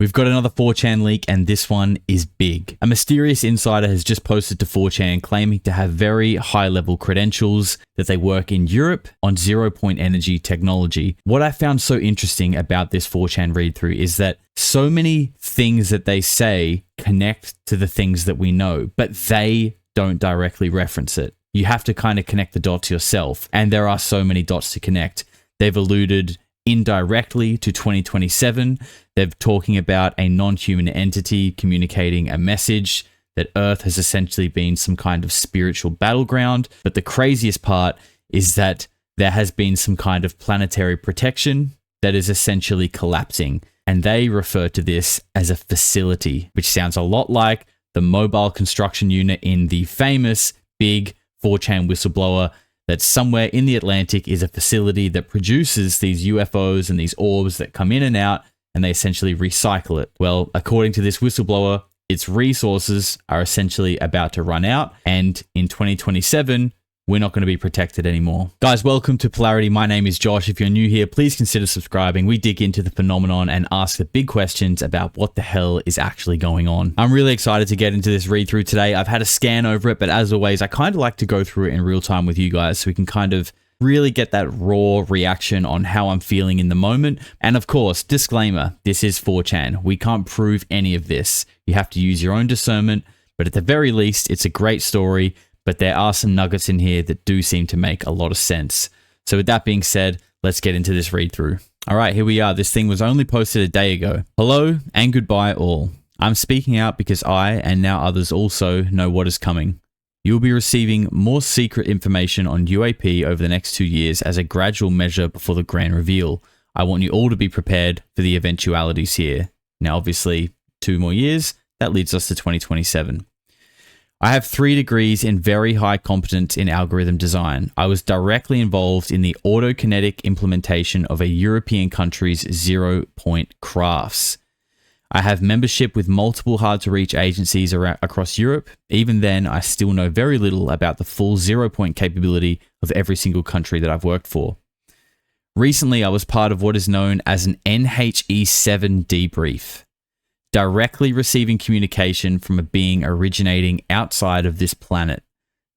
We've got another 4chan leak, and this one is big. A mysterious insider has just posted to 4chan claiming to have very high-level credentials, that they work in Europe on zero-point energy technology. What I found so interesting about this 4chan read-through is that so many things that they say connect to the things that we know, but they don't directly reference it. You have to kind of connect the dots yourself, and there are so many dots to connect. They've alluded indirectly to 2027. They're talking about a non-human entity communicating a message that Earth has essentially been some kind of spiritual battleground. But the craziest part is that there has been some kind of planetary protection that is essentially collapsing. And they refer to this as a facility, which sounds a lot like the mobile construction unit in the famous big 4chan Whistleblower, that somewhere in the Atlantic is a facility that produces these UFOs and these orbs that come in and out, and they essentially recycle it. Well, according to this whistleblower, its resources are essentially about to run out, and in 2027, we're not going to be protected anymore. Guys, welcome to Polarity. My name is Josh. If you're new here, please consider subscribing. We dig into the phenomenon and ask the big questions about what the hell is actually going on. I'm really excited to get into this read through today. I've had a scan over it, but as always, I kind of like to go through it in real time with you guys so we can kind of really get that raw reaction on how I'm feeling in the moment. And of course, disclaimer, this is 4chan. We can't prove any of this. You have to use your own discernment, but at the very least, it's a great story. But there are some nuggets in here that do seem to make a lot of sense. So with that being said, let's get into this read through. All right, here we are. This thing was only posted a day ago. Hello and goodbye all. I'm speaking out because I, and now others also, know what is coming. You will be receiving more secret information on UAP over the next 2 years as a gradual measure before the grand reveal. I want you all to be prepared for the eventualities here. Now, obviously, 2 more years, that leads us to 2027. I have 3 degrees in very high competence in algorithm design. I was directly involved in the autokinetic implementation of a European country's zero-point crafts. I have membership with multiple hard-to-reach agencies across Europe. Even then, I still know very little about the full zero-point capability of every single country that I've worked for. Recently, I was part of what is known as an NHE7 debrief, directly receiving communication from a being originating outside of this planet.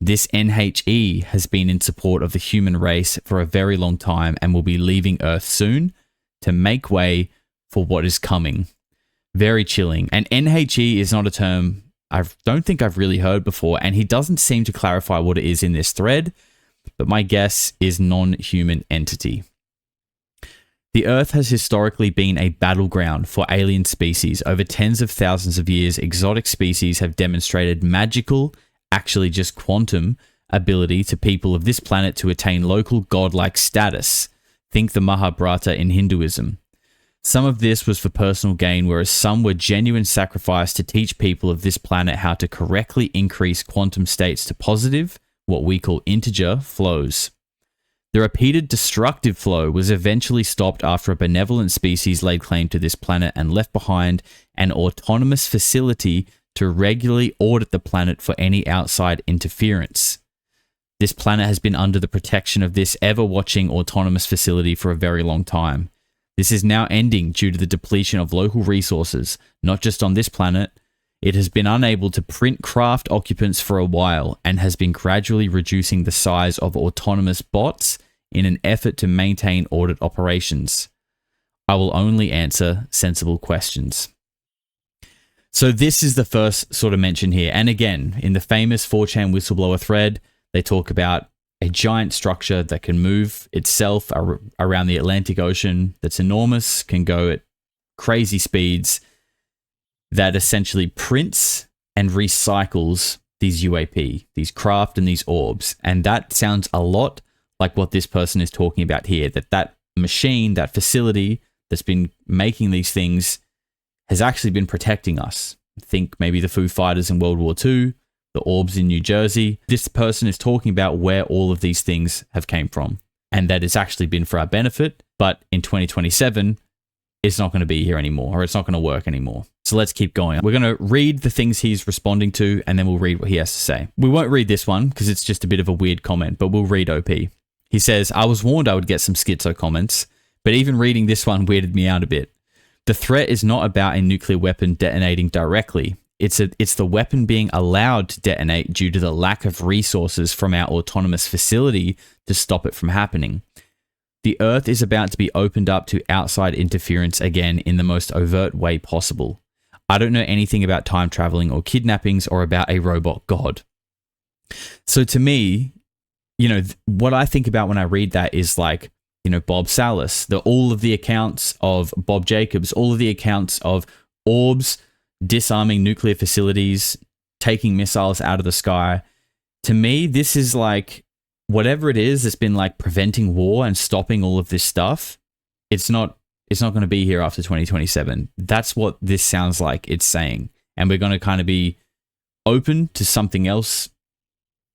This NHE has been in support of the human race for a very long time and will be leaving Earth soon to make way for what is coming. Very chilling. And NHE is not a term I don't think I've really heard before, and he doesn't seem to clarify what it is in this thread, but my guess is non-human entity. The Earth has historically been a battleground for alien species. Over tens of thousands of years, exotic species have demonstrated magical, actually just quantum, ability to people of this planet to attain local godlike status. Think the Mahabharata in Hinduism. Some of this was for personal gain, whereas some were genuine sacrifice to teach people of this planet how to correctly increase quantum states to positive, what we call integer, flows. The repeated destructive flow was eventually stopped after a benevolent species laid claim to this planet and left behind an autonomous facility to regularly audit the planet for any outside interference. This planet has been under the protection of this ever-watching autonomous facility for a very long time. This is now ending due to the depletion of local resources, not just on this planet. It has been unable to print craft occupants for a while and has been gradually reducing the size of autonomous bots in an effort to maintain audit operations. I will only answer sensible questions. So this is the first sort of mention here. And again, in the famous 4chan whistleblower thread, they talk about a giant structure that can move itself around the Atlantic Ocean, that's enormous, can go at crazy speeds, that essentially prints and recycles these UAP, these craft and these orbs. And that sounds a lot like what this person is talking about here, that machine, that facility that's been making these things has actually been protecting us. Think maybe the Foo Fighters in World War II, the orbs in New Jersey. This person is talking about where all of these things have came from, and that it's actually been for our benefit, but in 2027, it's not going to be here anymore, or it's not going to work anymore. So let's keep going. We're going to read the things he's responding to, and then we'll read what he has to say. We won't read this one because it's just a bit of a weird comment, but we'll read OP. He says, I was warned I would get some schizo comments, but even reading this one weirded me out a bit. The threat is not about a nuclear weapon detonating directly. It's the weapon being allowed to detonate due to the lack of resources from our autonomous facility to stop it from happening. The Earth is about to be opened up to outside interference again in the most overt way possible. I don't know anything about time traveling or kidnappings or about a robot god. So to me, what I think about when I read that is like, Bob Salas, all of the accounts of Bob Jacobs, all of the accounts of orbs disarming nuclear facilities, taking missiles out of the sky. To me, this is like whatever it is that's been like preventing war and stopping all of this stuff. It's not going to be here after 2027. That's what this sounds like it's saying. And we're going to kind of be open to something else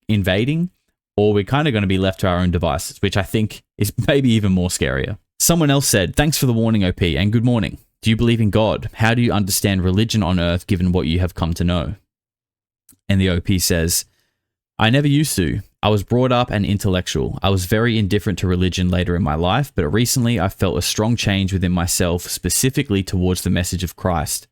invading, or we're kind of going to be left to our own devices, which I think is maybe even more scarier. Someone else said, "Thanks for the warning, OP, and good morning. Do you believe in God? How do you understand religion on Earth given what you have come to know?" And the OP says, "I never used to. I was brought up and intellectual. I was very indifferent to religion later in my life, but recently I felt a strong change within myself, specifically towards the message of Christ.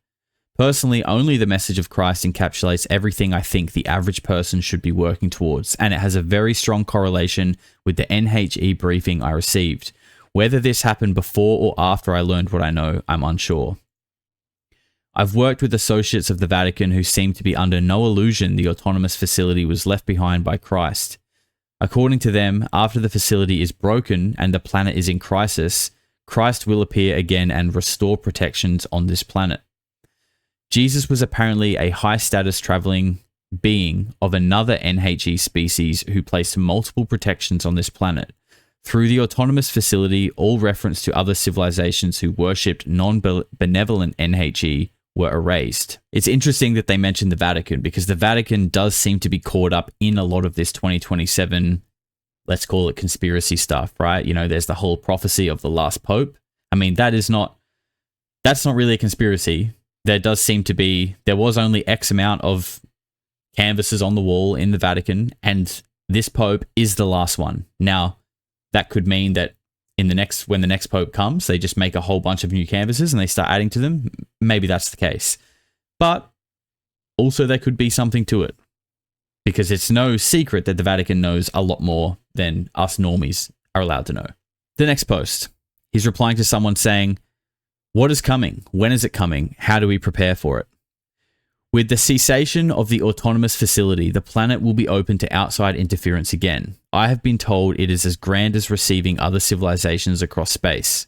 Personally, only the message of Christ encapsulates everything I think the average person should be working towards, and it has a very strong correlation with the NHE briefing I received. Whether this happened before or after I learned what I know, I'm unsure. I've worked with associates of the Vatican who seem to be under no illusion the autonomous facility was left behind by Christ. According to them, after the facility is broken and the planet is in crisis, Christ will appear again and restore protections on this planet. Jesus was apparently a high-status traveling being of another NHE species who placed multiple protections on this planet. Through the autonomous facility, all reference to other civilizations who worshipped non-benevolent NHE were erased." It's interesting that they mentioned the Vatican, because the Vatican does seem to be caught up in a lot of this 2027, let's call it conspiracy stuff, right? There's the whole prophecy of the last pope. I mean, that's not really a conspiracy. There was only X amount of canvases on the wall in the Vatican, and this pope is the last one. Now, that could mean that when the next pope comes, they just make a whole bunch of new canvases and they start adding to them. Maybe that's the case. But also there could be something to it, because it's no secret that the Vatican knows a lot more than us normies are allowed to know. The next post, he's replying to someone saying, "What is coming? When is it coming? How do we prepare for it? With the cessation of the autonomous facility, the planet will be open to outside interference again. I have been told it is as grand as receiving other civilizations across space.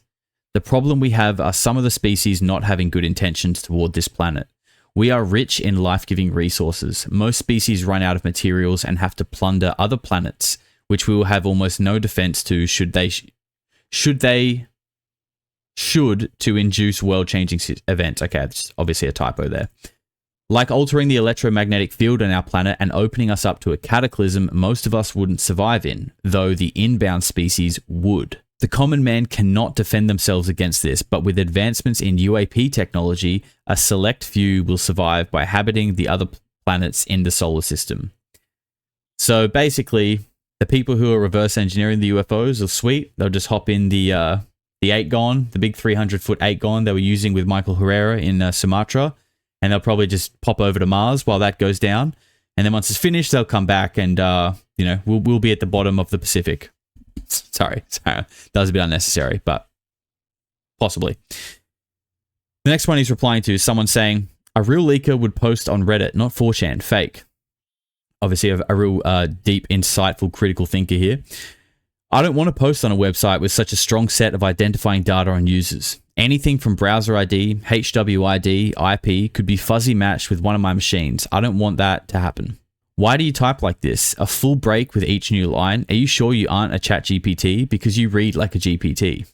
The problem we have are some of the species not having good intentions toward this planet. We are rich in life-giving resources. Most species run out of materials and have to plunder other planets, which we will have almost no defense to should to induce world-changing events." Okay, that's obviously a typo there. "Like altering the electromagnetic field on our planet and opening us up to a cataclysm most of us wouldn't survive in, though the inbound species would. The common man cannot defend themselves against this, but with advancements in UAP technology, a select few will survive by habiting the other planets in the solar system." So basically, the people who are reverse engineering the UFOs are sweet. They'll just hop in the 8-gon, the big 300-foot 8-gon they were using with Michael Herrera in Sumatra, and they'll probably just pop over to Mars while that goes down. And then once it's finished, they'll come back and, we'll be at the bottom of the Pacific. Sorry. That was a bit unnecessary, but possibly. The next one he's replying to is someone saying, "A real leaker would post on Reddit, not 4chan, fake." Obviously, a real deep, insightful, critical thinker here. "I don't want to post on a website with such a strong set of identifying data on users. Anything from browser ID, HWID, IP could be fuzzy matched with one of my machines. I don't want that to happen. Why do you type like this? A full break with each new line? Are you sure you aren't a chat GPT? Because you read like a GPT.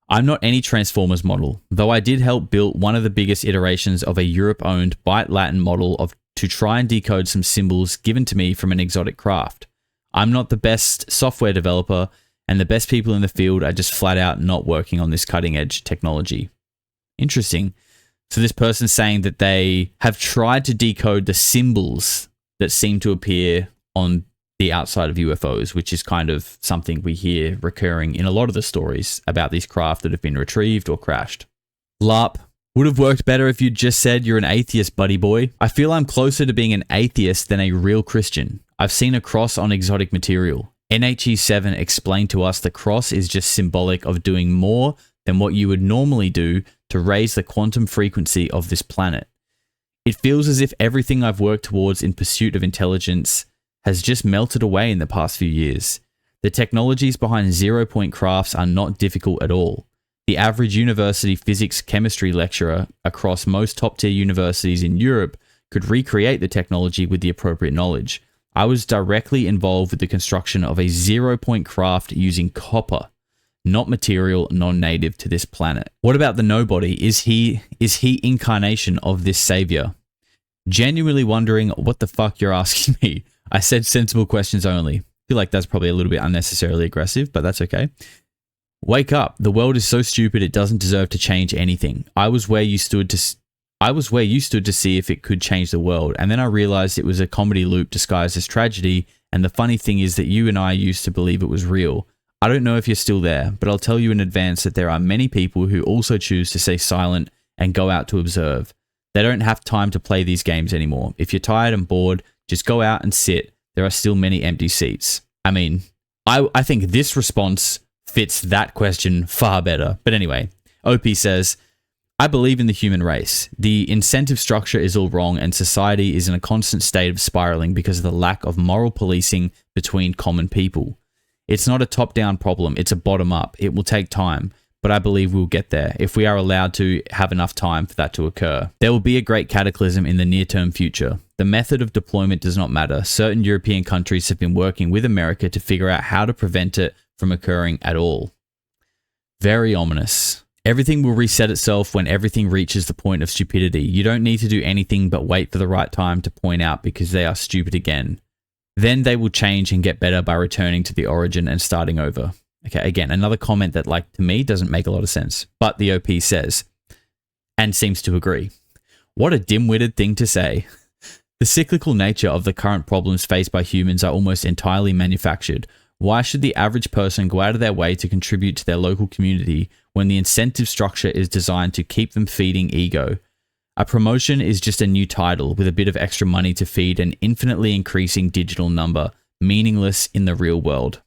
I'm not any Transformers model, though I did help build one of the biggest iterations of a Europe-owned Byte Latin model to try and decode some symbols given to me from an exotic craft. I'm not the best software developer, and the best people in the field are just flat out not working on this cutting edge technology." Interesting. So this person's saying that they have tried to decode the symbols that seem to appear on the outside of UFOs, which is kind of something we hear recurring in a lot of the stories about these craft that have been retrieved or crashed. LARP. Would have worked better if you'd just said you're an atheist, buddy boy. I feel I'm closer to being an atheist than a real Christian. I've seen a cross on exotic material. NHE7 explained to us the cross is just symbolic of doing more than what you would normally do to raise the quantum frequency of this planet. It feels as if everything I've worked towards in pursuit of intelligence has just melted away in the past few years. The technologies behind 0-point crafts are not difficult at all. The average university physics chemistry lecturer across most top-tier universities in Europe could recreate the technology with the appropriate knowledge. I was directly involved with the construction of a 0-point craft using copper, not material non-native to this planet. What about the nobody? Is he incarnation of this savior? Genuinely wondering what the fuck you're asking me. I said sensible questions only. I feel like that's probably a little bit unnecessarily aggressive, but that's okay. Wake up. The world is so stupid it doesn't deserve to change anything. I was where you stood to see if it could change the world, and then I realized it was a comedy loop disguised as tragedy, and the funny thing is that you and I used to believe it was real. I don't know if you're still there, but I'll tell you in advance that there are many people who also choose to stay silent and go out to observe. They don't have time to play these games anymore. If you're tired and bored, just go out and sit. There are still many empty seats. I mean, I think this response fits that question far better. But anyway, OP says, I believe in the human race. The incentive structure is all wrong and society is in a constant state of spiraling because of the lack of moral policing between common people. It's not a top-down problem, it's a bottom-up. It will take time, but I believe we'll get there if we are allowed to have enough time for that to occur. There will be a great cataclysm in the near-term future. The method of deployment does not matter. Certain European countries have been working with America to figure out how to prevent it from occurring at all. Very ominous. Everything will reset itself when everything reaches the point of stupidity. You don't need to do anything but wait for the right time to point out because they are stupid again. Then they will change and get better by returning to the origin and starting over. Okay, again, another comment that, like, to me doesn't make a lot of sense. But the OP says, and seems to agree. What a dim-witted thing to say. The cyclical nature of the current problems faced by humans are almost entirely manufactured. Why should the average person go out of their way to contribute to their local community when the incentive structure is designed to keep them feeding ego? A promotion is just a new title with a bit of extra money to feed an infinitely increasing digital number, meaningless in the real world.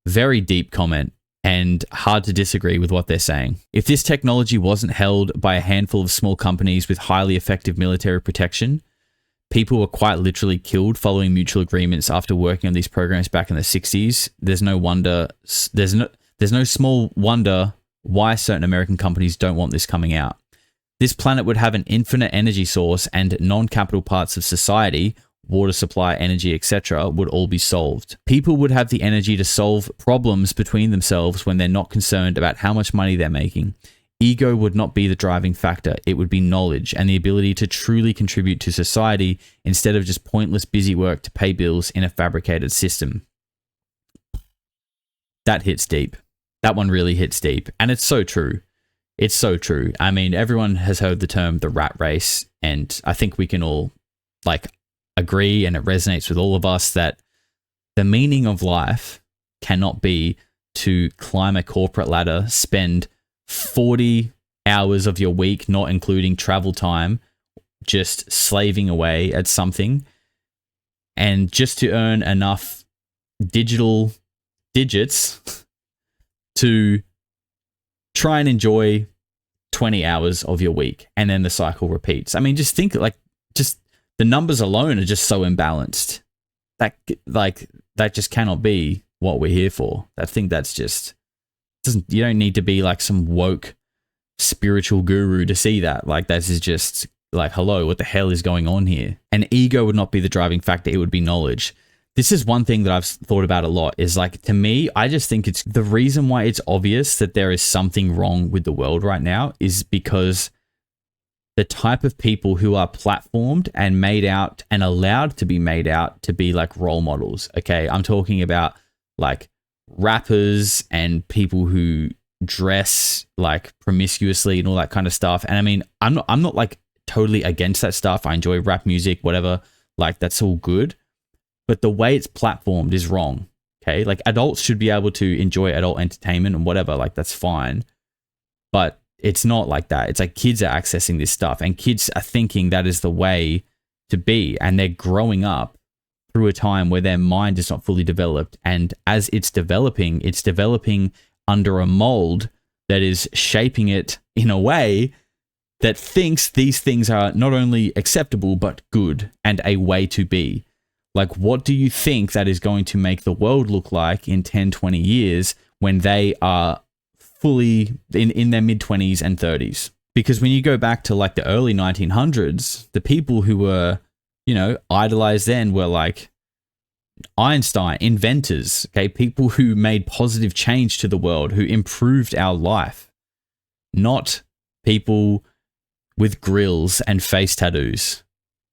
Very deep comment, and hard to disagree with what they're saying. If this technology wasn't held by a handful of small companies with highly effective military protection, people were quite literally killed following mutual agreements after working on these programs back in the 60s. There's no small wonder why certain American companies don't want this coming out. This planet would have an infinite energy source and non-capital parts of society, water supply, energy, etc., would all be solved. People would have the energy to solve problems between themselves when they're not concerned about how much money they're making. Ego would not be the driving factor. It would be knowledge and the ability to truly contribute to society instead of just pointless busy work to pay bills in a fabricated system. That hits deep. That one really hits deep. And it's so true. It's so true. I mean, everyone has heard the term the rat race, and I think we can all agree, and it resonates with all of us, that the meaning of life cannot be to climb a corporate ladder, spend 40 hours of your week, not including travel time, just slaving away at something, and just to earn enough digital digits to try and enjoy 20 hours of your week, and then the cycle repeats. I mean, just think, just the numbers alone are just so imbalanced. That just cannot be what we're here for. I think that's just you don't need to be like some woke spiritual guru to see that. Like, this is just like, hello, what the hell is going on here? And ego would not be the driving factor. It would be knowledge. This is one thing that I've thought about a lot, is like, to me, I just think it's the reason why it's obvious that there is something wrong with the world right now is because the type of people who are platformed and made out and allowed to be made out to be like role models. Okay. I'm talking about like rappers and people who dress like promiscuously and all that kind of stuff. And I mean, I'm not like totally against that stuff. I enjoy rap music, whatever. Like, that's all good. But the way it's platformed is wrong. Okay. Like, adults should be able to enjoy adult entertainment and whatever. Like, that's fine. But it's not like that. It's like kids are accessing this stuff and kids are thinking that is the way to be. And they're growing up through a time where their mind is not fully developed. And as it's developing under a mold that is shaping it in a way that thinks these things are not only acceptable, but good and a way to be. Like, what do you think that is going to make the world look like in 10, 20 years when they are fully in their mid-20s and 30s? Because when you go back to like the early 1900s, the people who were, idolized then were like Einstein, inventors, okay, people who made positive change to the world, who improved our life, not people with grills and face tattoos.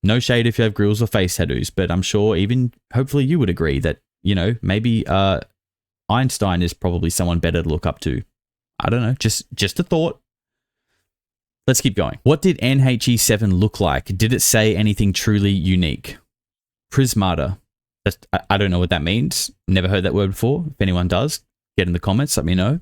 No shade if you have grills or face tattoos, but I'm sure hopefully you would agree that, maybe Einstein is probably someone better to look up to. I don't know, just a thought. Let's keep going. What did NHE7 look like? Did it say anything truly unique? Prismata. I don't know what that means. Never heard that word before. If anyone does, get in the comments, let me know.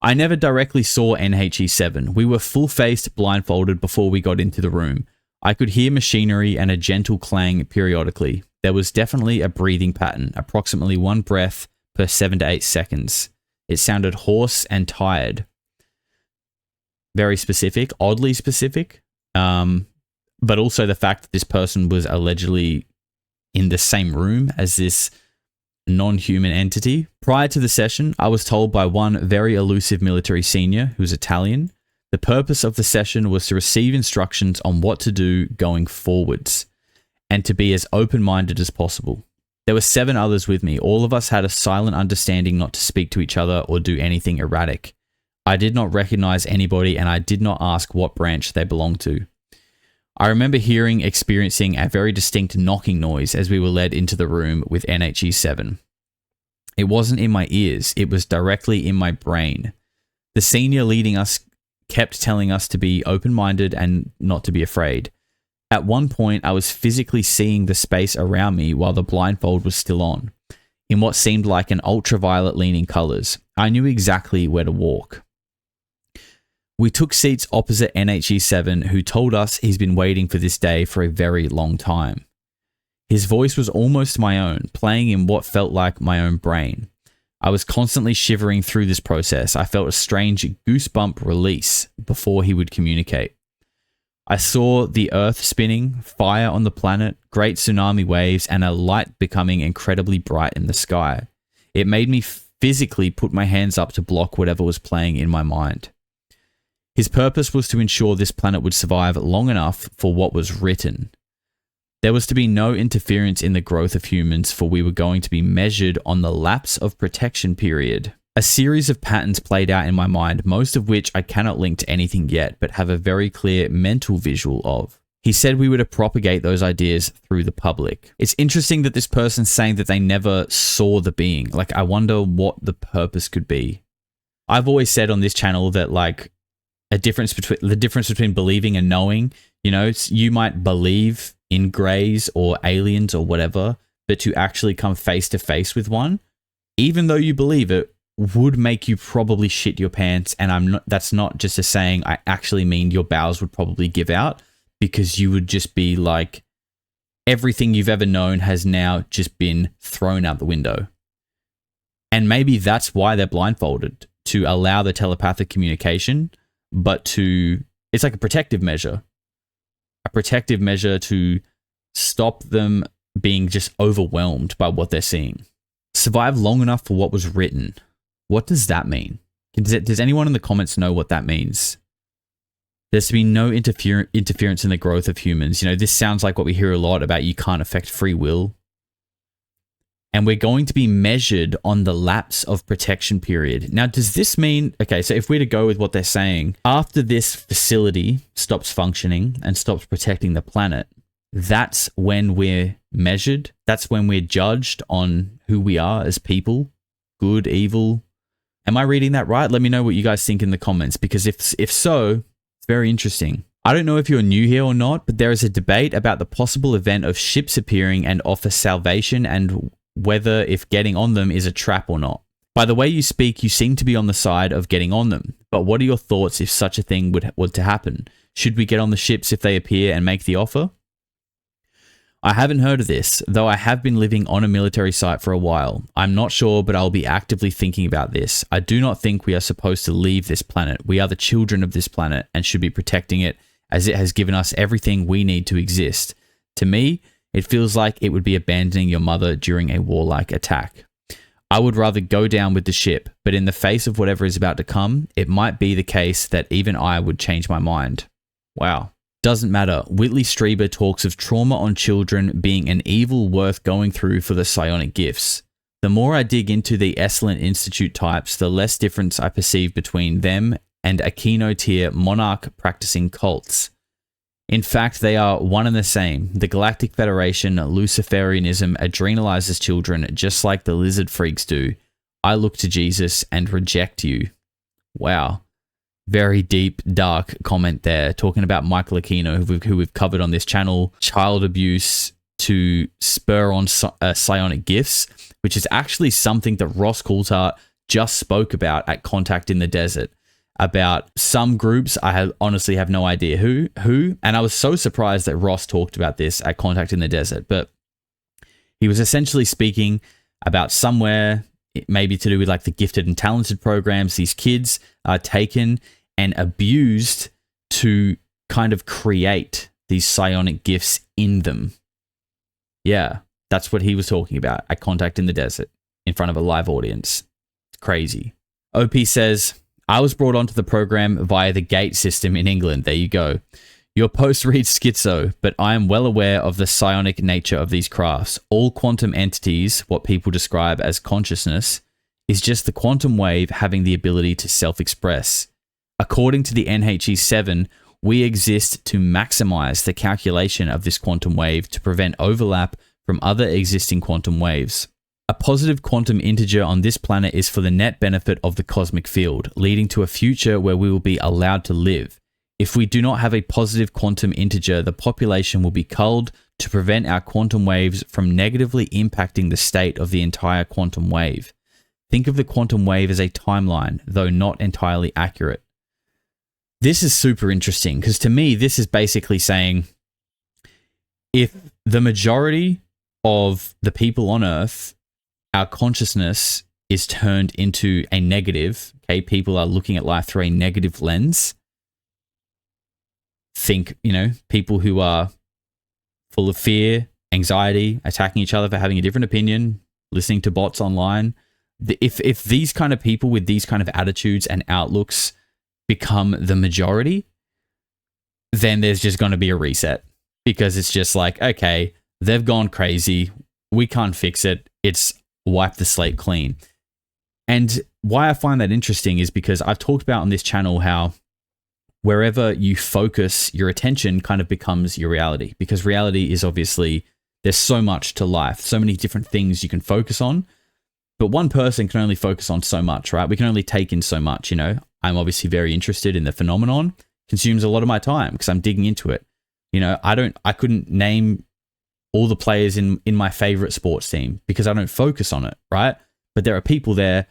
I never directly saw NHE7. We were full-faced, blindfolded before we got into the room. I could hear machinery and a gentle clang periodically. There was definitely a breathing pattern, approximately one breath per 7 to 8 seconds. It sounded hoarse and tired. Very specific, oddly specific. But also the fact that this person was allegedly in the same room as this non-human entity. Prior to the session, I was told by one very elusive military senior who's Italian, the purpose of the session was to receive instructions on what to do going forwards and to be as open-minded as possible. There were 7 others with me. All of us had a silent understanding not to speak to each other or do anything erratic. I did not recognize anybody and I did not ask what branch they belonged to. I remember experiencing a very distinct knocking noise as we were led into the room with NHE7. It wasn't in my ears, it was directly in my brain. The senior leading us kept telling us to be open-minded and not to be afraid. At one point, I was physically seeing the space around me while the blindfold was still on, in what seemed like an ultraviolet leaning colors. I knew exactly where to walk. We took seats opposite NHE7, who told us he's been waiting for this day for a very long time. His voice was almost my own, playing in what felt like my own brain. I was constantly shivering through this process. I felt a strange goosebump release before he would communicate. I saw the earth spinning, fire on the planet, great tsunami waves, and a light becoming incredibly bright in the sky. It made me physically put my hands up to block whatever was playing in my mind. His purpose was to ensure this planet would survive long enough for what was written. There was to be no interference in the growth of humans, for we were going to be measured on the lapse of protection period. A series of patterns played out in my mind, most of which I cannot link to anything yet, but have a very clear mental visual of. He said we were to propagate those ideas through the public. It's interesting that this person's saying that they never saw the being. Like, I wonder what the purpose could be. I've always said on this channel that, like, the difference between believing and knowing, you might believe in greys or aliens or whatever, but to actually come face to face with one, even though you believe it, would make you probably shit your pants. And that's not just a saying. I actually mean your bowels would probably give out, because you would just be like, everything you've ever known has now just been thrown out the window. And maybe that's why they're blindfolded, to allow the telepathic communication, but it's like a protective measure to stop them being just overwhelmed by what they're seeing. Survive long enough for what was written. What does that mean? Does anyone in the comments know what that means? There's to be no interference in the growth of humans. This sounds like what we hear a lot about. You can't affect free will. And we're going to be measured on the lapse of protection period. Now, does this mean, okay, so if we're to go with what they're saying, after this facility stops functioning and stops protecting the planet, that's when we're measured. That's when we're judged on who we are as people, good, evil. Am I reading that right? Let me know what you guys think in the comments, because if so, it's very interesting. I don't know if you're new here or not, but there is a debate about the possible event of ships appearing and offer salvation, and whether if getting on them is a trap or not. By the way you speak, you seem to be on the side of getting on them. But what are your thoughts if such a thing would to happen? Should we get on the ships if they appear and make the offer? I haven't heard of this, though I have been living on a military site for a while. I'm not sure, but I'll be actively thinking about this. I do not think we are supposed to leave this planet. We are the children of this planet and should be protecting it, as it has given us everything we need to exist. To me, it feels like it would be abandoning your mother during a warlike attack. I would rather go down with the ship, but in the face of whatever is about to come, it might be the case that even I would change my mind. Wow. Doesn't matter. Whitley Strieber talks of trauma on children being an evil worth going through for the psionic gifts. The more I dig into the Esalen Institute types, the less difference I perceive between them and Aquino tier monarch practicing cults. In fact, they are one and the same. The Galactic Federation, Luciferianism, adrenalizes children just like the lizard freaks do. I look to Jesus and reject you. Wow. Very deep, dark comment there, talking about Michael Aquino, who we've covered on this channel, child abuse to spur on psionic gifts, which is actually something that Ross Coulthart just spoke about at Contact in the Desert, about some groups. I honestly have no idea who, and I was so surprised that Ross talked about this at Contact in the Desert, but he was essentially speaking about somewhere, maybe to do with like the gifted and talented programs. These kids are taken and abused to kind of create these psionic gifts in them. Yeah, that's what he was talking about at Contact in the Desert in front of a live audience. It's crazy. OP says, I was brought onto the program via the gate system in England. There you go. Your post reads schizo, but I am well aware of the psionic nature of these crafts. All quantum entities, what people describe as consciousness, is just the quantum wave having the ability to self-express. According to the NHE7, we exist to maximize the calculation of this quantum wave to prevent overlap from other existing quantum waves. A positive quantum integer on this planet is for the net benefit of the cosmic field, leading to a future where we will be allowed to live. If we do not have a positive quantum integer, the population will be culled to prevent our quantum waves from negatively impacting the state of the entire quantum wave. Think of the quantum wave as a timeline, though not entirely accurate. This is super interesting because to me, this is basically saying if the majority of the people on Earth, our consciousness is turned into a negative, okay, people are looking at life through a negative lens. Think, people who are full of fear, anxiety, attacking each other for having a different opinion, listening to bots online. If these kind of people with these kind of attitudes and outlooks become the majority, then there's just going to be a reset because it's just like, okay, they've gone crazy. We can't fix it. It's wipe the slate clean. And why I find that interesting is because I've talked about on this channel how wherever you focus your attention kind of becomes your reality, because reality is obviously, there's so much to life, so many different things you can focus on, but one person can only focus on so much, right? We can only take in so much, I'm obviously very interested in the phenomenon, consumes a lot of my time because I'm digging into it. I couldn't name all the players in my favorite sports team because I don't focus on it, right? But there are people there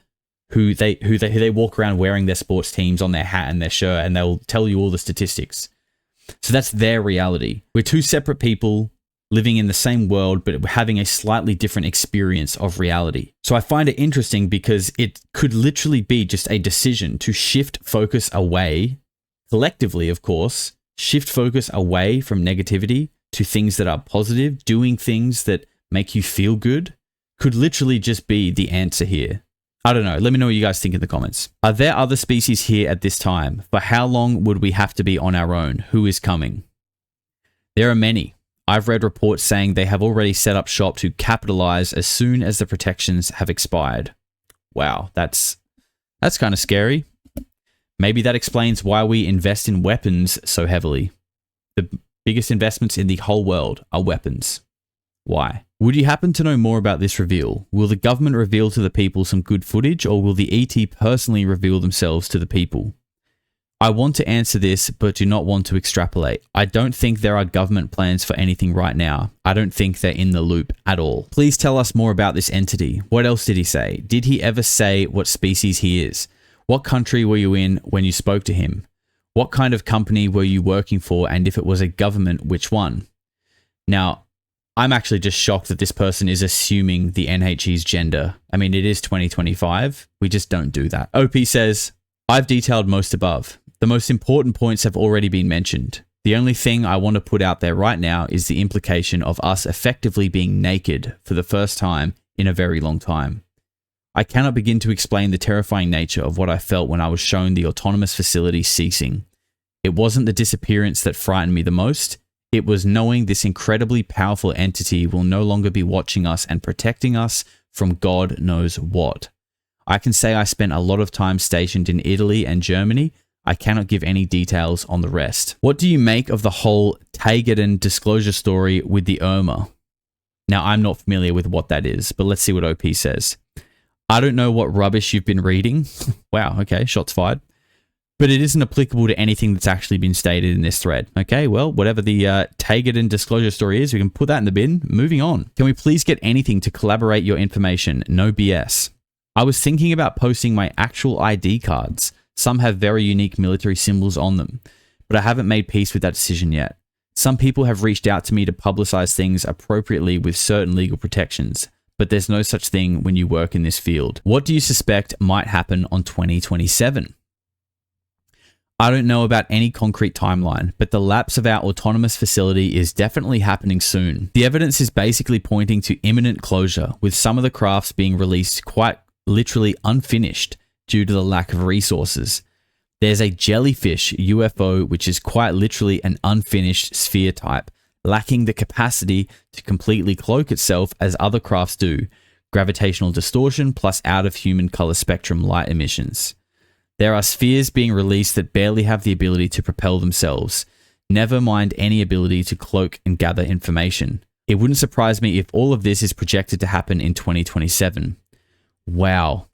who they walk around wearing their sports teams on their hat and their shirt, and they'll tell you all the statistics. So that's their reality. We're two separate people living in the same world, but having a slightly different experience of reality. So I find it interesting because it could literally be just a decision to shift focus away, collectively, of course, shift focus away from negativity to things that are positive, doing things that make you feel good, could literally just be the answer here. I don't know. Let me know what you guys think in the comments. Are there other species here at this time? For how long would we have to be on our own? Who is coming? There are many. I've read reports saying they have already set up shop to capitalize as soon as the protections have expired. Wow, that's kind of scary. Maybe that explains why we invest in weapons so heavily. The biggest investments in the whole world are weapons. Why? Would you happen to know more about this reveal? Will the government reveal to the people some good footage, or will the ET personally reveal themselves to the people? I want to answer this, but do not want to extrapolate. I don't think there are government plans for anything right now. I don't think they're in the loop at all. Please tell us more about this entity. What else did he say? Did he ever say what species he is? What country were you in when you spoke to him? What kind of company were you working for, and if it was a government, which one? Now, I'm actually just shocked that this person is assuming the NHE's gender. I mean, it is 2025. We just don't do that. OP says, I've detailed most above. The most important points have already been mentioned. The only thing I want to put out there right now is the implication of us effectively being naked for the first time in a very long time. I cannot begin to explain the terrifying nature of what I felt when I was shown the autonomous facility ceasing. It wasn't the disappearance that frightened me the most. It was knowing this incredibly powerful entity will no longer be watching us and protecting us from God knows what. I can say I spent a lot of time stationed in Italy and Germany. I cannot give any details on the rest. What do you make of the whole Tagedan disclosure story with the Irma? Now, I'm not familiar with what that is, but let's see what OP says. I don't know what rubbish you've been reading. Wow, okay, shots fired. But it isn't applicable to anything that's actually been stated in this thread. Okay, well, whatever the Tagedan disclosure story is, we can put that in the bin. Moving on. Can we please get anything to collaborate your information? No BS. I was thinking about posting my actual ID cards. Some have very unique military symbols on them, but I haven't made peace with that decision yet. Some people have reached out to me to publicize things appropriately with certain legal protections, but there's no such thing when you work in this field. What do you suspect might happen on 2027? I don't know about any concrete timeline, but the lapse of our autonomous facility is definitely happening soon. The evidence is basically pointing to imminent closure, with some of the crafts being released quite literally unfinished due to the lack of resources. There's a jellyfish UFO, which is quite literally an unfinished sphere type, lacking the capacity to completely cloak itself as other crafts do, gravitational distortion plus out of human color spectrum light emissions. There are spheres being released that barely have the ability to propel themselves, never mind any ability to cloak and gather information. It wouldn't surprise me if all of this is projected to happen in 2027. Wow.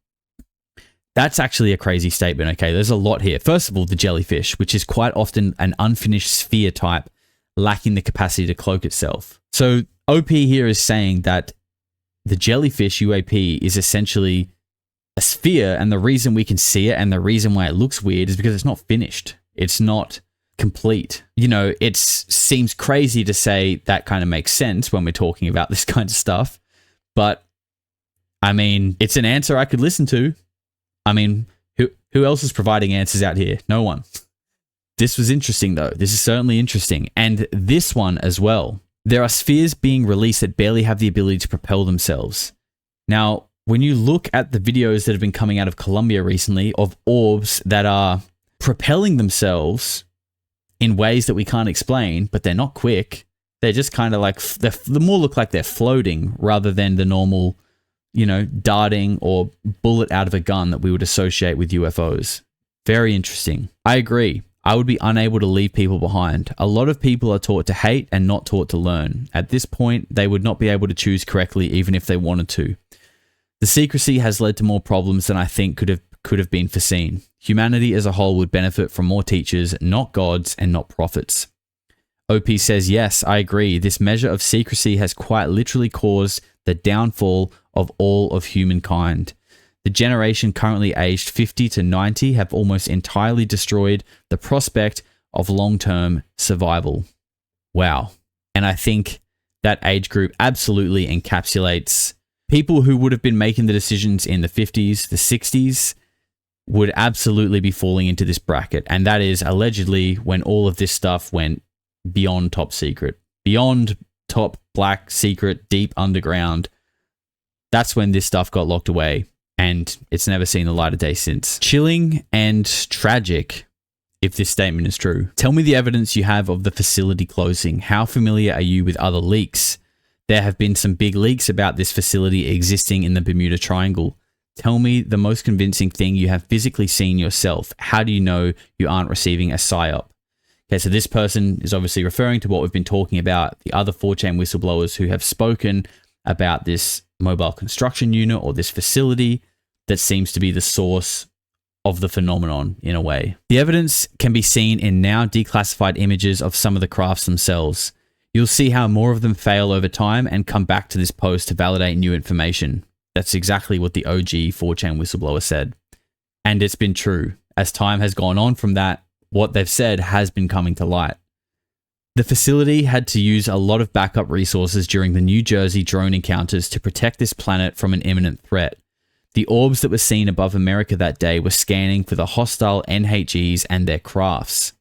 That's actually a crazy statement. Okay, there's a lot here. First of all, the jellyfish, which is quite often an unfinished sphere type, lacking the capacity to cloak itself. So OP here is saying that the jellyfish UAP is essentially a sphere, and the reason we can see it and the reason why it looks weird is because it's not finished. It's not complete. You know, it seems crazy to say that kind of makes sense when we're talking about this kind of stuff, but I mean, it's an answer I could listen to. I mean, who else is providing answers out here? No one. This was interesting though. This is certainly interesting. And this one as well. There are spheres being released that barely have the ability to propel themselves. Now, when you look at the videos that have been coming out of Colombia recently of orbs that are propelling themselves in ways that we can't explain, but they're not quick. They're just kind of like, they more look like they're floating rather than the normal, you know, darting or bullet out of a gun that we would associate with UFOs. Very interesting. I agree. I would be unable to leave people behind. A lot of people are taught to hate and not taught to learn. At this point, they would not be able to choose correctly even if they wanted to. The secrecy has led to more problems than I think could have been foreseen. Humanity as a whole would benefit from more teachers, not gods and not prophets. OP says, yes, I agree. This measure of secrecy has quite literally caused the downfall of all of humankind. The generation currently aged 50 to 90 have almost entirely destroyed the prospect of long-term survival. Wow. And I think that age group absolutely encapsulates people who would have been making the decisions in the 50s, the 60s, would absolutely be falling into this bracket. And that is allegedly when all of this stuff went beyond top secret, beyond top black secret, deep underground. That's when this stuff got locked away, and it's never seen the light of day since. Chilling and tragic, if this statement is true. Tell me the evidence you have of the facility closing. How familiar are you with other leaks? There have been some big leaks about this facility existing in the Bermuda Triangle. Tell me the most convincing thing you have physically seen yourself. How do you know you aren't receiving a psyop? Okay, so this person is obviously referring to what we've been talking about, the other 4chan whistleblowers who have spoken about this mobile construction unit or this facility that seems to be the source of the phenomenon in a way. The evidence can be seen in now declassified images of some of the crafts themselves. You'll see how more of them fail over time and come back to this post to validate new information. That's exactly what the OG 4chan whistleblower said. And it's been true. As time has gone on from that, what they've said has been coming to light. The facility had to use a lot of backup resources during the New Jersey drone encounters to protect this planet from an imminent threat. The orbs that were seen above America that day were scanning for the hostile NHEs and their crafts.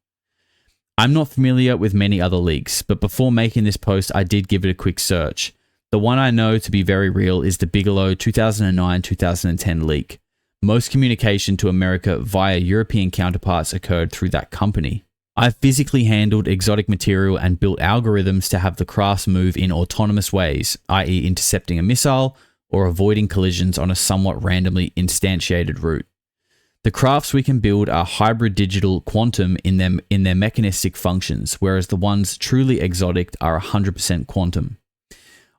I'm not familiar with many other leaks, but before making this post, I did give it a quick search. The one I know to be very real is the Bigelow 2009-2010 leak. Most communication to America via European counterparts occurred through that company. I've physically handled exotic material and built algorithms to have the crafts move in autonomous ways, i.e. intercepting a missile or avoiding collisions on a somewhat randomly instantiated route. The crafts we can build are hybrid digital quantum in their mechanistic functions, whereas the ones truly exotic are 100% quantum.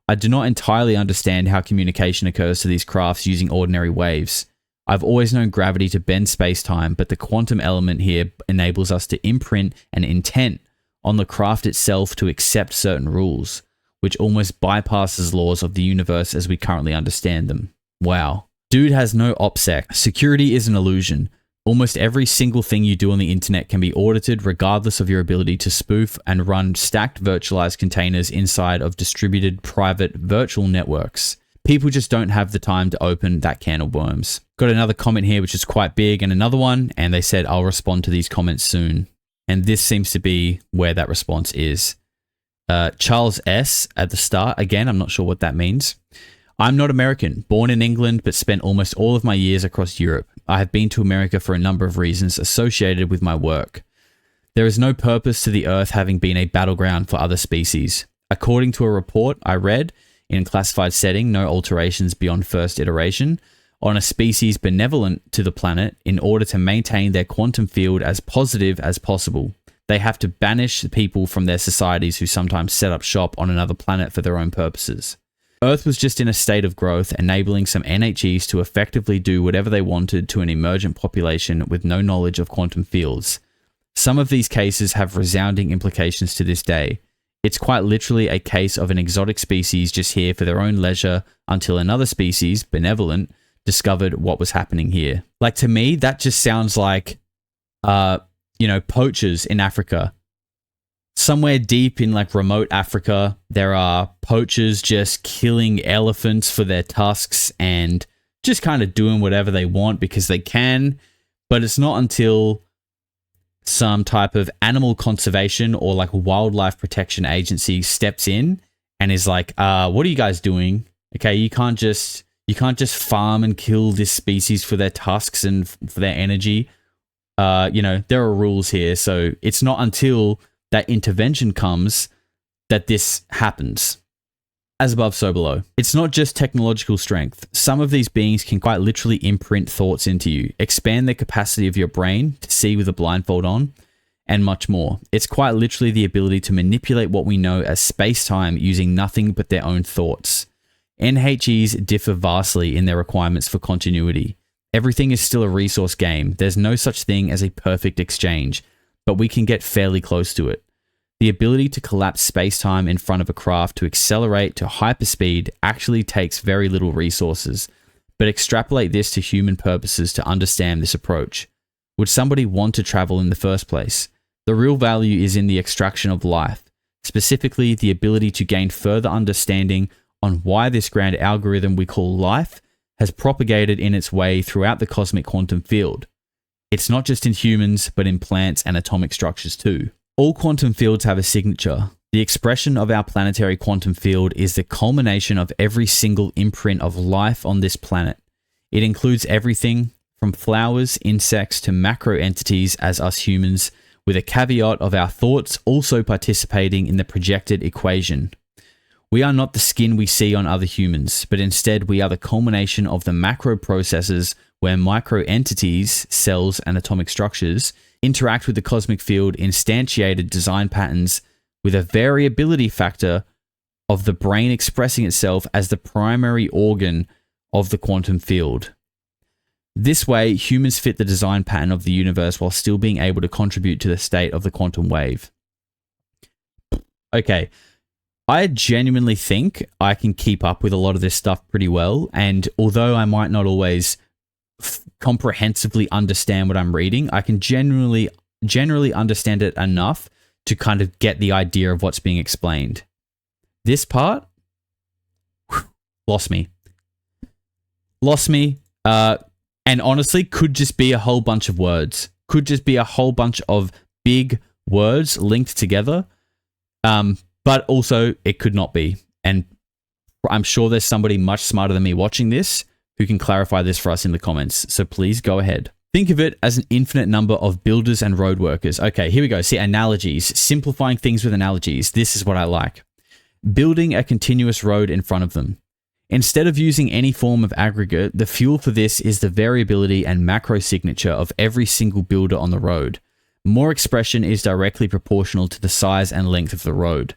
I do not entirely understand how communication occurs to these crafts using ordinary waves. I've always known gravity to bend space-time, but the quantum element here enables us to imprint an intent on the craft itself to accept certain rules, which almost bypasses laws of the universe as we currently understand them. Wow. Dude has no OPSEC. Security is an illusion. Almost every single thing you do on the internet can be audited regardless of your ability to spoof and run stacked virtualized containers inside of distributed private virtual networks. People just don't have the time to open that can of worms. Got another comment here which is quite big and another one, and they said I'll respond to these comments soon. And this seems to be where that response is. Charles S. at the start. Again, I'm not sure what that means. I'm not American, born in England, but spent almost all of my years across Europe. I have been to America for a number of reasons associated with my work. There is no purpose to the Earth having been a battleground for other species. According to a report I read, in classified setting, no alterations beyond first iteration, on a species benevolent to the planet in order to maintain their quantum field as positive as possible. They have to banish people from their societies who sometimes set up shop on another planet for their own purposes. Earth was just in a state of growth, enabling some NHEs to effectively do whatever they wanted to an emergent population with no knowledge of quantum fields. Some of these cases have resounding implications to this day. It's quite literally a case of an exotic species just here for their own leisure until another species, benevolent, discovered what was happening here. Like, to me, that just sounds like, poachers in Africa. Somewhere deep in like remote Africa, there are poachers just killing elephants for their tusks and just kind of doing whatever they want because they can. But it's not until some type of animal conservation or like wildlife protection agency steps in and is like, what are you guys doing? Okay, you can't just farm and kill this species for their tusks and for their energy. There are rules here. So it's not until that intervention comes that this happens. As above, so below. It's not just technological strength. Some of these beings can quite literally imprint thoughts into you, expand the capacity of your brain to see with a blindfold on, and much more. It's quite literally the ability to manipulate what we know as space-time using nothing but their own thoughts. NHEs differ vastly in their requirements for continuity. Everything is still a resource game. There's no such thing as a perfect exchange, but we can get fairly close to it. The ability to collapse space-time in front of a craft to accelerate to hyperspeed actually takes very little resources, but extrapolate this to human purposes to understand this approach. Would somebody want to travel in the first place? The real value is in the extraction of life, specifically the ability to gain further understanding on why this grand algorithm we call life has propagated in its way throughout the cosmic quantum field. It's not just in humans, but in plants and atomic structures too. All quantum fields have a signature. The expression of our planetary quantum field is the culmination of every single imprint of life on this planet. It includes everything from flowers, insects, to macro entities as us humans, with a caveat of our thoughts also participating in the projected equation. We are not the skin we see on other humans, but instead we are the culmination of the macro processes where micro entities, cells and atomic structures, interact with the cosmic field instantiated design patterns with a variability factor of the brain expressing itself as the primary organ of the quantum field. This way, humans fit the design pattern of the universe while still being able to contribute to the state of the quantum wave. Okay, I genuinely think I can keep up with a lot of this stuff pretty well, and although I might not always comprehensively understand what I'm reading. I can generally understand it enough to kind of get the idea of what's being explained. This part, lost me. And honestly, could just be a whole bunch of words. Could just be a whole bunch of big words linked together. But also, it could not be. And I'm sure there's somebody much smarter than me watching this who can clarify this for us in the comments. So please go ahead. Think of it as an infinite number of builders and road workers. Okay, here we go. See, analogies. Simplifying things with analogies. This is what I like. Building a continuous road in front of them. Instead of using any form of aggregate, the fuel for this is the variability and macro signature of every single builder on the road. More expression is directly proportional to the size and length of the road.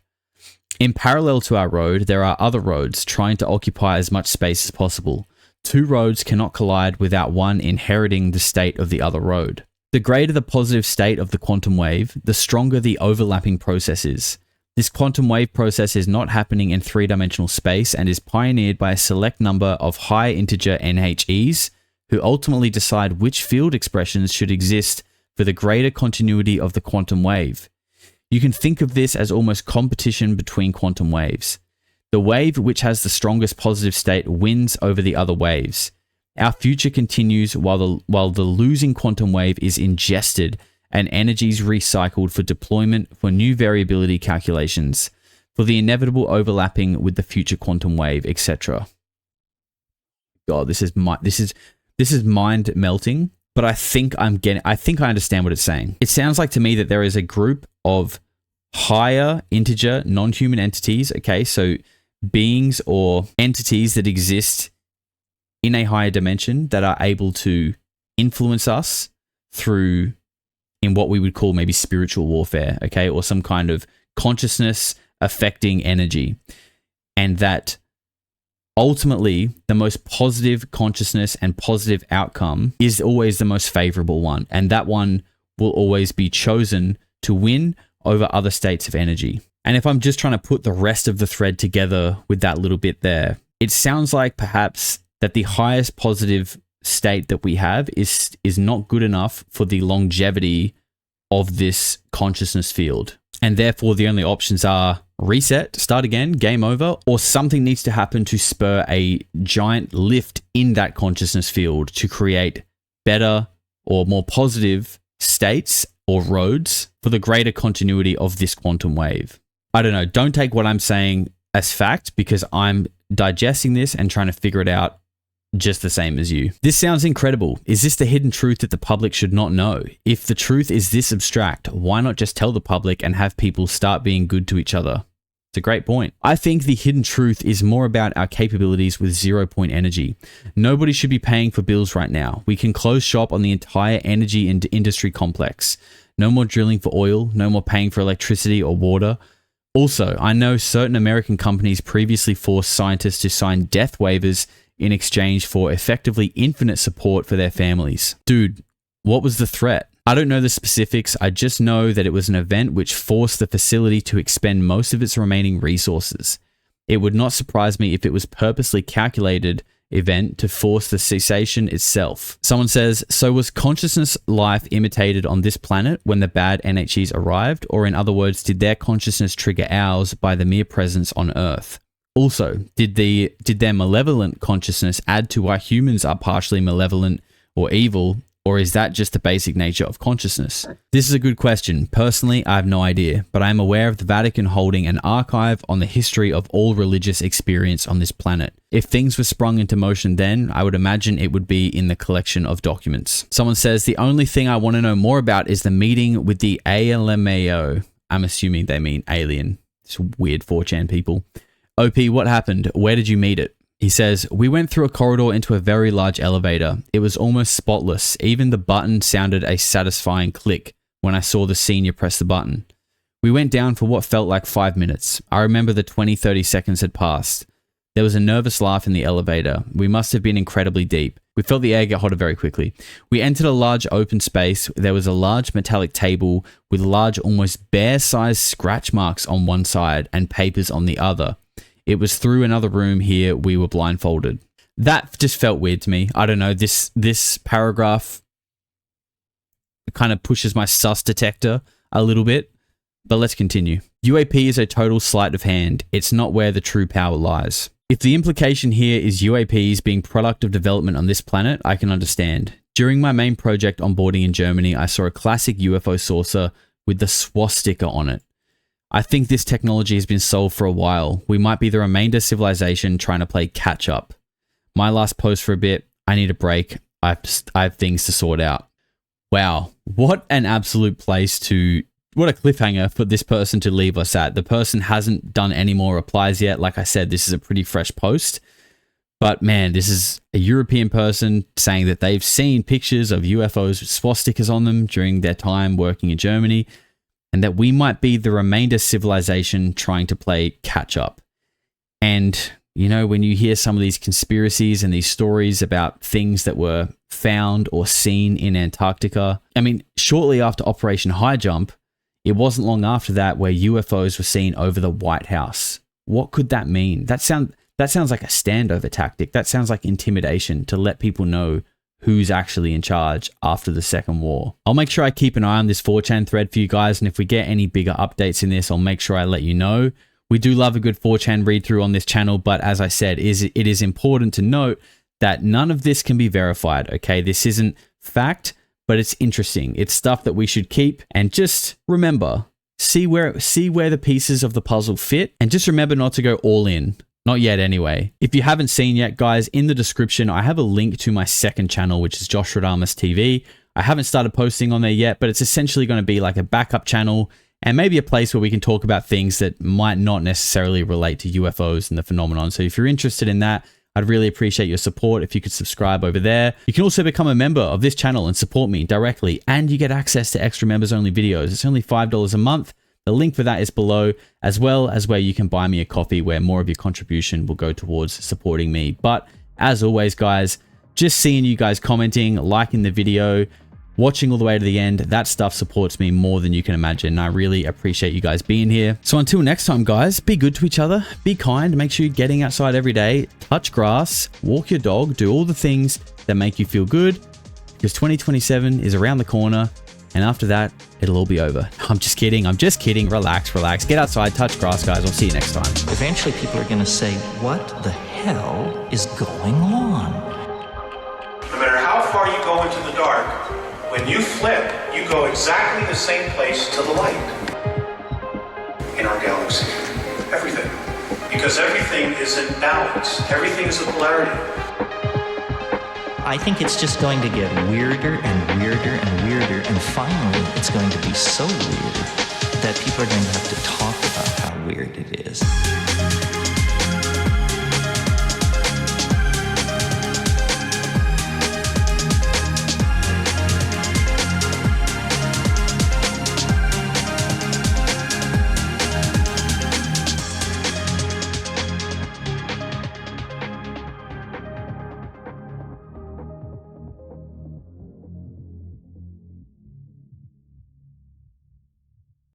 In parallel to our road, there are other roads trying to occupy as much space as possible. Two roads cannot collide without one inheriting the state of the other road. The greater the positive state of the quantum wave, the stronger the overlapping process is. This quantum wave process is not happening in three-dimensional space and is pioneered by a select number of high integer NHEs who ultimately decide which field expressions should exist for the greater continuity of the quantum wave. You can think of this as almost competition between quantum waves. The wave which has the strongest positive state wins over the other waves. Our future continues while the losing quantum wave is ingested and energies recycled for deployment for new variability calculations, for the inevitable overlapping with the future quantum wave, etc. God, this is mind melting, but I think I understand what it's saying. It sounds like to me that there is a group of higher integer non-human entities, okay, so beings or entities that exist in a higher dimension that are able to influence us through in what we would call maybe spiritual warfare, okay, or some kind of consciousness affecting energy. And that ultimately the most positive consciousness and positive outcome is always the most favorable one. And that one will always be chosen to win over other states of energy. And if I'm just trying to put the rest of the thread together with that little bit there, it sounds like perhaps that the highest positive state that we have is not good enough for the longevity of this consciousness field. And therefore the only options are reset, start again, game over, or something needs to happen to spur a giant lift in that consciousness field to create better or more positive states or roads for the greater continuity of this quantum wave. I don't know. Don't take what I'm saying as fact because I'm digesting this and trying to figure it out just the same as you. This sounds incredible. Is this the hidden truth that the public should not know? If the truth is this abstract, why not just tell the public and have people start being good to each other? It's a great point. I think the hidden truth is more about our capabilities with 0-point energy. Nobody should be paying for bills right now. We can close shop on the entire energy and industry complex. No more drilling for oil, no more paying for electricity or water. Also, I know certain American companies previously forced scientists to sign death waivers in exchange for effectively infinite support for their families. Dude, what was the threat? I don't know the specifics, I just know that it was an event which forced the facility to expend most of its remaining resources. It would not surprise me if it was purposely calculated event to force the cessation itself. Someone says, so was consciousness life imitated on this planet when the bad NHEs arrived? Or in other words, did their consciousness trigger ours by the mere presence on Earth? Also, did their malevolent consciousness add to why humans are partially malevolent or evil, or is that just the basic nature of consciousness? This is a good question. Personally, I have no idea, but I am aware of the Vatican holding an archive on the history of all religious experience on this planet. If things were sprung into motion then, I would imagine it would be in the collection of documents. Someone says, the only thing I want to know more about is the meeting with the ALMAO. I'm assuming they mean alien. It's weird 4chan people. OP, what happened? Where did you meet it? He says, we went through a corridor into a very large elevator. It was almost spotless. Even the button sounded a satisfying click when I saw the senior press the button. We went down for what felt like 5 minutes. I remember the 20-30 seconds had passed. There was a nervous laugh in the elevator. We must have been incredibly deep. We felt the air get hotter very quickly. We entered a large open space. There was a large metallic table with large, almost bear-sized scratch marks on one side and papers on the other. It was through another room here we were blindfolded. that just felt weird to me. I don't know. This paragraph kind of pushes my sus detector a little bit, but let's continue. UAP is a total sleight of hand. It's not where the true power lies. If the implication here is UAPs being product of development on this planet, I can understand. During my main project onboarding in Germany, I saw a classic UFO saucer with the swastika on it. I think this technology has been solved for a while. We might be the remainder civilization trying to play catch up. My last post for a bit. I need a break. I have things to sort out. Wow, what an absolute place to... What a cliffhanger for this person to leave us at. The person hasn't done any more replies yet. Like I said, this is a pretty fresh post. But man, this is a European person saying that they've seen pictures of UFOs with swastikas on them during their time working in Germany, and that we might be the remainder civilization trying to play catch up. And, you know, when you hear some of these conspiracies and these stories about things that were found or seen in Antarctica, I mean, shortly after Operation High Jump, it wasn't long after that where UFOs were seen over the White House. What could that mean? That sounds like a standover tactic. That sounds like intimidation to let people know who's actually in charge after the Second War. I'll make sure I keep an eye on this 4chan thread for you guys, and if we get any bigger updates in this, I'll make sure I let you know. We do love a good 4chan read through on this channel, but as I said, it is important to note that none of this can be verified, okay? This isn't fact, but it's interesting. It's stuff that we should keep, and just remember, see where the pieces of the puzzle fit, and just remember not to go all in. Not yet anyway. If you haven't seen yet, guys, in the description, I have a link to my second channel, which is Josh Radamas TV. I haven't started posting on there yet, but it's essentially going to be like a backup channel and maybe a place where we can talk about things that might not necessarily relate to UFOs and the phenomenon. So if you're interested in that, I'd really appreciate your support if you could subscribe over there. You can also become a member of this channel and support me directly, and you get access to extra members-only videos. It's only $5 a month. The link for that is below, as well as where you can buy me a coffee where more of your contribution will go towards supporting me. But as always, guys, just seeing you guys commenting, liking the video, watching all the way to the end, that stuff supports me more than you can imagine. I really appreciate you guys being here. So until next time, guys, be good to each other, be kind, make sure you're getting outside every day, touch grass, walk your dog, do all the things that make you feel good, because 2027 is around the corner. And after that, it'll all be over. I'm just kidding. Relax. Get outside, touch grass, guys. I'll see you next time. Eventually, people are going to say, what the hell is going on? No matter how far you go into the dark, when you flip, you go exactly the same place to the light. In our galaxy. Everything. Because everything is in balance. Everything is a polarity. I think it's just going to get weirder and weirder and weirder, and finally it's going to be so weird that people are going to have to talk about how weird it is.